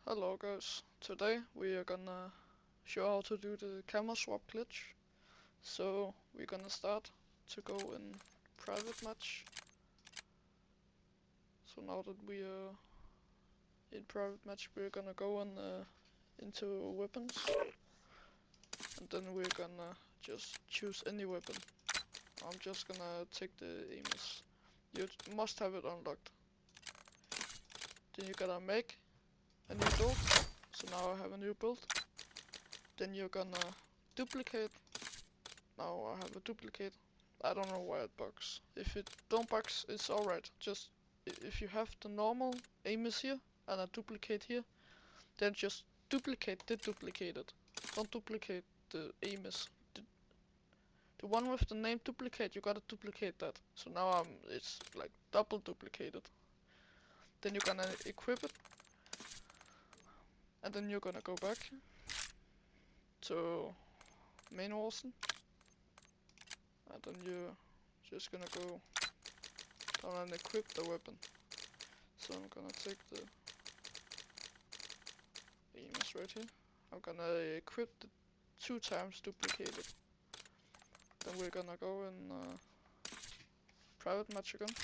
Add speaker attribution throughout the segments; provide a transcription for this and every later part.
Speaker 1: Hello guys, today we are gonna show how to do the camera swap glitch. So we're gonna start to go in private match. So now that we are in private match, we're gonna go on into weapons, and then we're gonna just choose any weapon. I'm just gonna take the Amis. You must have it unlocked. Then you gotta make a new build. So now I have a new build. Then you're gonna duplicate. Now I have a duplicate. I don't know why it bugs. If it don't bugs, it's alright. Just if you have the normal Amis here and a duplicate here, then just duplicate the duplicated. Don't duplicate the Amis. The one with the name duplicate, you gotta duplicate that. So now it's like double duplicated. Then you're gonna equip it, and then you're gonna go back to main Warzone, and then you're just gonna go down and equip the weapon. So I'm gonna take the Amis right here. I'm gonna equip the 2 times duplicated. Then we're gonna go in private match again.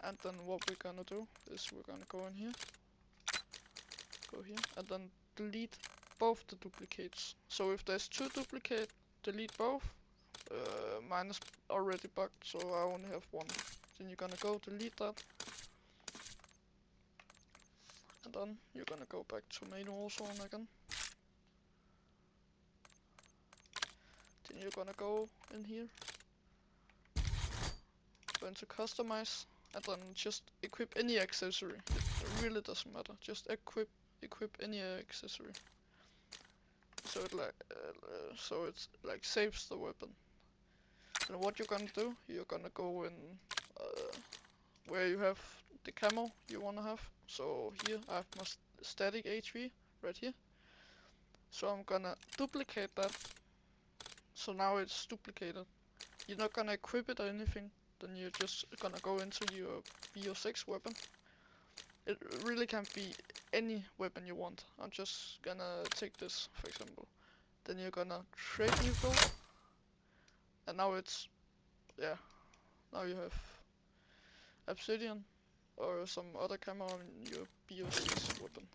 Speaker 1: And then what we're gonna do is we're gonna go in here, go here, and then delete both the duplicates. So if there's 2 duplicates, delete both. Mine is already bugged, so I only have 1. Then you're gonna go delete that. And then you're gonna go back to main Warzone again. Then you're gonna go in here, go into customize, and then just equip any accessory. It really doesn't matter. Just equip any accessory. So it saves the weapon. And what you're gonna do, you're gonna go in where you have the camo you wanna have. So here I have my static HV right here. So I'm gonna duplicate that. So now it's duplicated. You're not gonna equip it or anything. Then you're just gonna go into your BO6 weapon. It really can be any weapon you want. I'm just gonna take this for example. Then you're gonna trade new build. And now it's, yeah, now you have obsidian or some other camo on your BO6 weapon.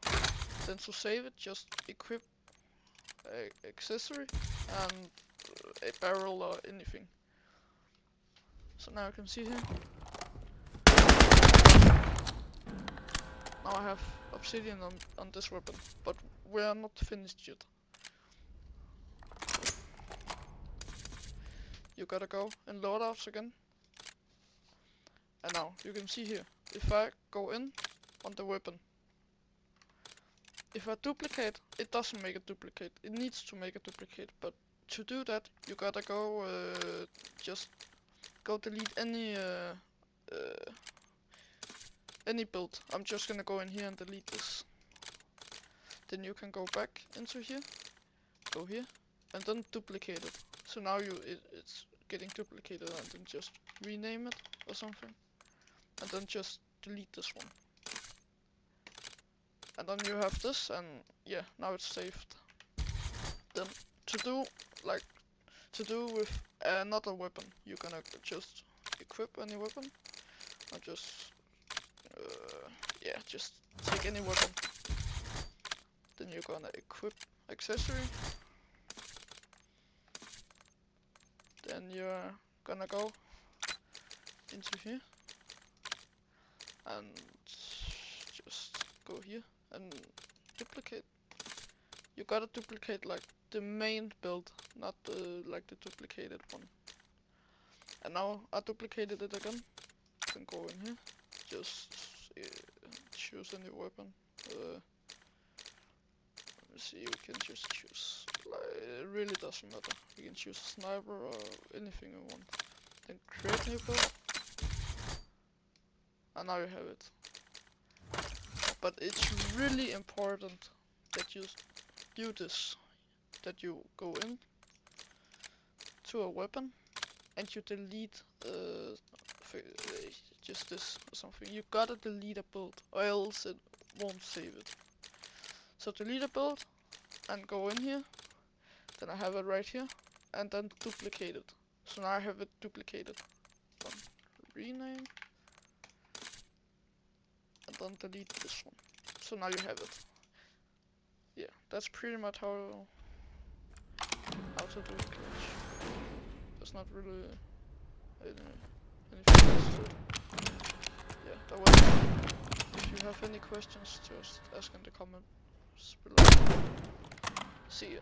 Speaker 1: Then to save it, just equip a accessory and a barrel or anything. So now you can see here. Now I have obsidian on this weapon, but we are not finished yet. You gotta go in loadouts again. And now you can see here, if I go in on the weapon, if I duplicate, it doesn't make a duplicate. It needs to make a duplicate, but to do that, you gotta go just go delete any build. I'm just gonna go in here and delete this. Then you can go back into here, go here, and then duplicate it. So now it's getting duplicated, and then just rename it or something, and then just delete this one. And then you have this, and yeah, now it's saved. Then to do with another weapon, you're gonna just equip any weapon. Or just just take any weapon. Then you're gonna equip accessory. Then you're gonna go into here and just go here and duplicate. You gotta duplicate like the main build, not like the duplicated one. And now I duplicated it again. Then go in here, just choose a new weapon. Let me see, we can just choose, like, it really doesn't matter. We can choose a sniper or anything we want. Then create new build. And now you have it. But it's really important that you do this, that you go in to a weapon and you delete just this or something. You gotta delete a build or else it won't save it. So delete a build and go in here. Then I have it right here and then duplicate it. So now I have it duplicated. Then rename and then delete this one. So now you have it. Yeah, that's pretty much how to do a glitch. There's not really anything else to it. Yeah, that was it. If you have any questions, just ask in the comments below. See ya.